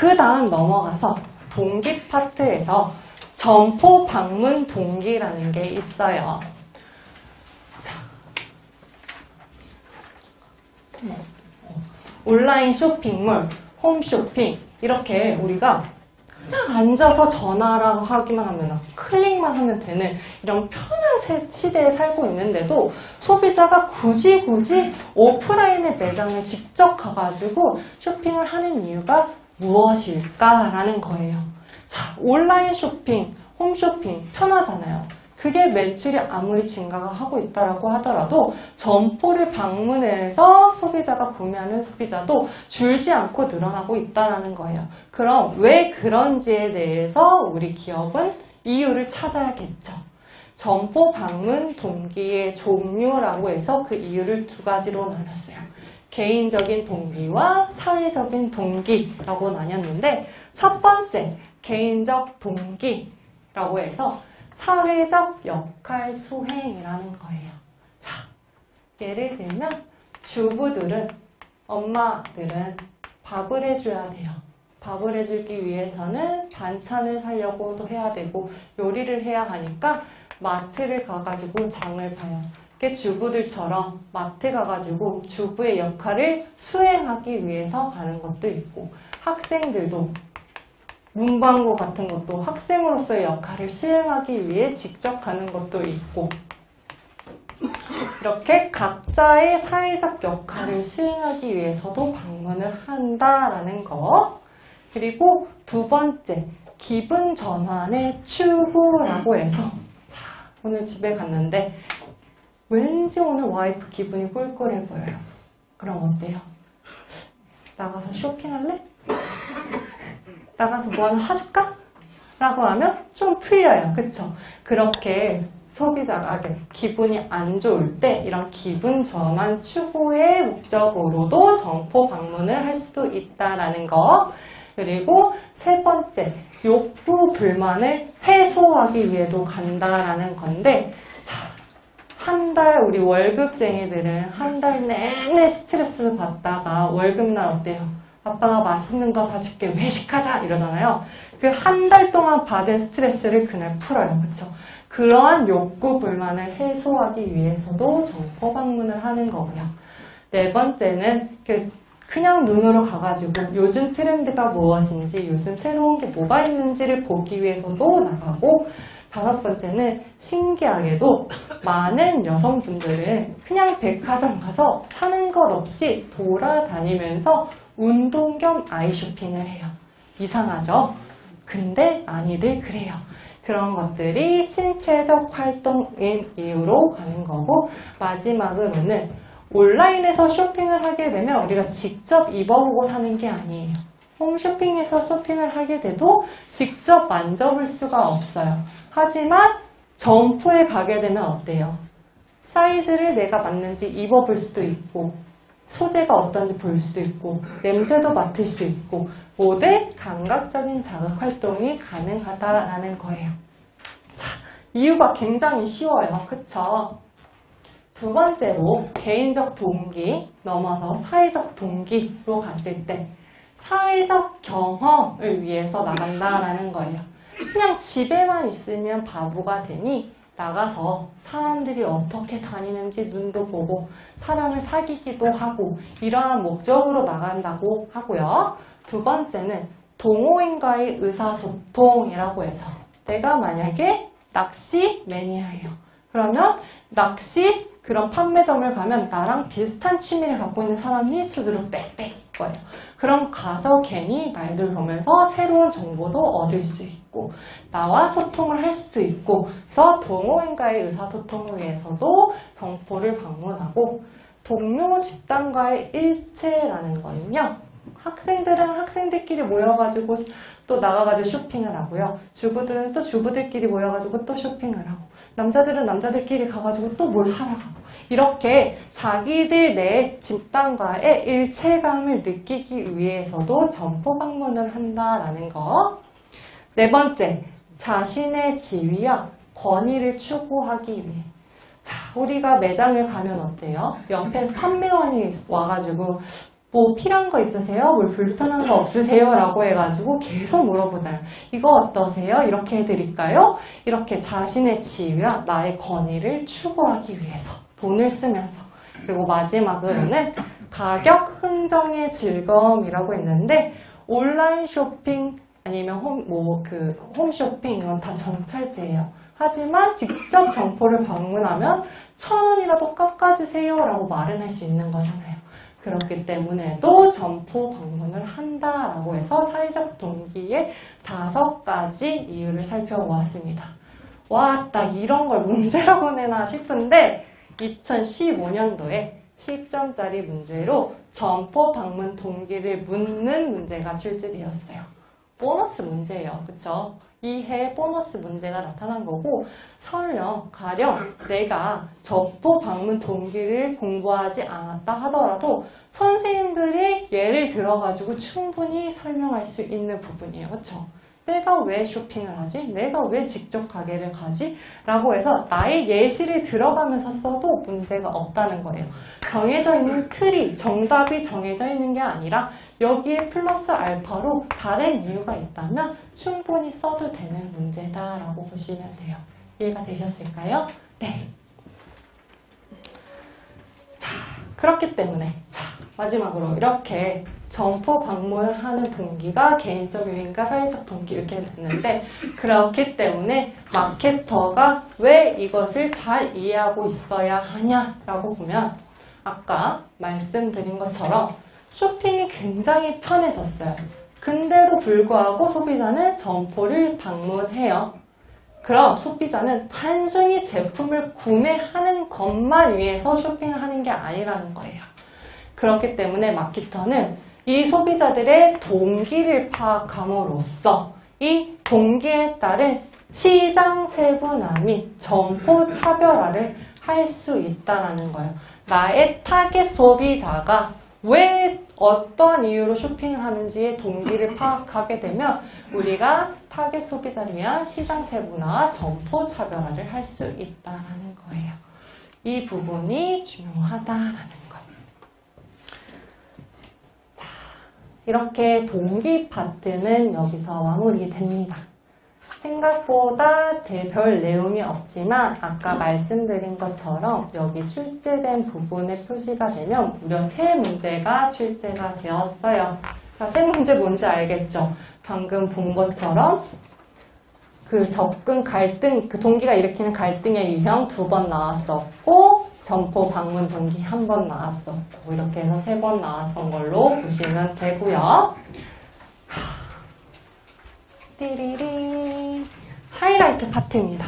그 다음 넘어가서 동기 파트에서 점포 방문 동기라는 게 있어요. 자, 온라인 쇼핑몰, 홈쇼핑 이렇게 우리가 그냥 앉아서 전화라고 하기만 하면 클릭만 하면 되는 이런 편한 시대에 살고 있는데도 소비자가 굳이 오프라인의 매장을 직접 가가지고 쇼핑을 하는 이유가 무엇일까라는 거예요. 자, 온라인 쇼핑, 홈쇼핑 편하잖아요. 그게 매출이 아무리 증가가 하고 있다라고 하더라도 점포를 방문해서 소비자가 구매하는 소비자도 줄지 않고 늘어나고 있다는 거예요. 그럼 왜 그런지에 대해서 우리 기업은 이유를 찾아야겠죠. 점포 방문 동기의 종류라고 해서 그 이유를 두 가지로 나눴어요. 개인적인 동기와 사회적인 동기라고 나눴는데 첫 번째 개인적 동기라고 해서 사회적 역할 수행이라는 거예요. 자, 예를 들면 주부들은, 엄마들은 밥을 해줘야 돼요. 밥을 해주기 위해서는 반찬을 사려고도 해야 되고 요리를 해야 하니까 마트를 가가지고 장을 봐요. 주부들처럼 마트 가가지고 주부의 역할을 수행하기 위해서 가는 것도 있고, 학생들도 문방구 같은 것도 학생으로서의 역할을 수행하기 위해 직접 가는 것도 있고, 이렇게 각자의 사회적 역할을 수행하기 위해서도 방문을 한다라는 거. 그리고 두 번째, 기분 전환의 추구라고 해서, 자, 오늘 집에 갔는데 왠지 오늘 와이프 기분이 꿀꿀해 보여요. 그럼 어때요? 나가서 쇼핑할래? 나가서 뭐 하나 사줄까? 라고 하면 좀 풀려요. 그쵸? 그렇게 소비자가 기분이 안 좋을 때 이런 기분 전환 추구의 목적으로도 점포 방문을 할 수도 있다라는 거. 그리고 세 번째, 욕구 불만을 해소하기 위해도 간다라는 건데, 자, 한 달 우리 월급쟁이들은 한 달 내내 스트레스 받다가 월급날 어때요? 아빠가 맛있는 거 사줄게, 외식하자 이러잖아요. 그 한 달 동안 받은 스트레스를 그날 풀어요. 그렇죠? 그러한 욕구 불만을 해소하기 위해서도 점포 방문을 하는 거고요. 네 번째는 그냥 눈으로 가가지고 요즘 트렌드가 무엇인지, 요즘 새로운 게 뭐가 있는지를 보기 위해서도 나가고, 다섯 번째는 신기하게도 많은 여성분들은 그냥 백화점 가서 사는 것 없이 돌아다니면서 운동 겸 아이 쇼핑을 해요. 이상하죠? 근데 많이들 그래요. 그런 것들이 신체적 활동인 이유로 가는 거고, 마지막으로는 온라인에서 쇼핑을 하게 되면 우리가 직접 입어보고 사는 게 아니에요. 홈쇼핑에서 쇼핑을 하게 돼도 직접 만져볼 수가 없어요. 하지만 점포에 가게 되면 어때요? 사이즈를 내가 맞는지 입어볼 수도 있고, 소재가 어떤지 볼 수도 있고, 냄새도 맡을 수 있고, 모든 감각적인 자극 활동이 가능하다라는 거예요. 자, 이유가 굉장히 쉬워요. 그쵸? 두 번째로 개인적 동기 넘어서 사회적 동기로 갔을 때 사회적 경험을 위해서 나간다라는 거예요. 그냥 집에만 있으면 바보가 되니 나가서 사람들이 어떻게 다니는지 눈도 보고 사람을 사귀기도 하고, 이러한 목적으로 나간다고 하고요. 두 번째는 동호인과의 의사소통이라고 해서, 내가 만약에 낚시 매니아예요. 그러면 낚시 그런 판매점을 가면 나랑 비슷한 취미를 갖고 있는 사람이 수두룩 빽빽 거예요. 그럼 가서 괜히 말들 보면서 새로운 정보도 얻을 수 있고, 나와 소통을 할 수도 있고, 그래서 동호인과의 의사소통을 위해서도 점포를 방문하고, 동료 집단과의 일체라는 거는요, 학생들은 학생들끼리 모여가지고 또 나가가지고 쇼핑을 하고요. 주부들은 또 주부들끼리 모여가지고 또 쇼핑을 하고, 남자들은 남자들끼리 가가지고 또 뭘 사러 가고, 이렇게 자기들 내 집단과의 일체감을 느끼기 위해서도 점포 방문을 한다라는 거. 네 번째, 자신의 지위와 권위를 추구하기 위해. 자, 우리가 매장을 가면 어때요? 옆에 판매원이 와가지고 뭐 필요한 거 있으세요? 뭘 불편한 거 없으세요? 라고 해가지고 계속 물어보잖아요. 이거 어떠세요? 이렇게 해드릴까요? 이렇게 자신의 지위와 나의 권위를 추구하기 위해서 돈을 쓰면서. 그리고 마지막으로는 가격 흥정의 즐거움이라고 했는데 온라인 쇼핑 아니면 홈쇼핑 이건 다 정찰제예요. 하지만 직접 점포를 방문하면 1,000원이라도 깎아주세요 라고 말은 할 수 있는 거잖아요. 그렇기 때문에 또 점포 방문을 한다라고 해서 사회적 동기의 5가지 이유를 살펴보았습니다. 와, 딱 이런 걸 문제라고 내나 싶은데 2015년도에 10점짜리 문제로 점포 방문 동기를 묻는 문제가 출제되었어요. 보너스 문제예요. 그쵸? 이해 보너스 문제가 나타난 거고 가령 내가 점포 방문 동기를 공부하지 않았다 하더라도 선생님들이 예를 들어가지고 충분히 설명할 수 있는 부분이에요. 그쵸? 내가 왜 쇼핑을 하지? 내가 왜 직접 가게를 가지? 라고 해서 나의 예시를 들어가면서 써도 문제가 없다는 거예요. 정해져 있는 틀이, 정답이 정해져 있는 게 아니라 여기에 플러스 알파로 다른 이유가 있다면 충분히 써도 되는 문제다라고 보시면 돼요. 이해가 되셨을까요? 네. 자, 그렇기 때문에 마지막으로 이렇게 점포 방문을 하는 동기가 개인적 요인과 사회적 동기 이렇게 됐는데 그렇기 때문에 마케터가 왜 이것을 잘 이해하고 있어야 하냐라고 보면 아까 말씀드린 것처럼 쇼핑이 굉장히 편해졌어요. 근데도 불구하고 소비자는 점포를 방문해요. 그럼 소비자는 단순히 제품을 구매하는 것만 위해서 쇼핑을 하는 게 아니라는 거예요. 그렇기 때문에 마케터는 이 소비자들의 동기를 파악함으로써 이 동기에 따른 시장 세분화 및 점포 차별화를 할 수 있다는 거예요. 나의 타겟 소비자가 왜 어떤 이유로 쇼핑을 하는지의 동기를 파악하게 되면 우리가 타겟 소비자를 위한 시장 세분화와 점포 차별화를 할 수 있다는 거예요. 이 부분이 중요하다라는 거예요. 이렇게 동기 파트는 여기서 마무리됩니다. 생각보다 별 내용이 없지만 아까 말씀드린 것처럼 여기 출제된 부분에 표시가 되면 무려 3문제가 출제가 되었어요. 자, 3문제 뭔지 알겠죠? 방금 본 것처럼 그 접근 갈등, 그 동기가 일으키는 갈등의 유형 2번 나왔었고 점포 방문 동기 1번 나왔었고 이렇게 해서 3번 나왔던 걸로 보시면 되고요. 띠리리 하이라이트 파트입니다.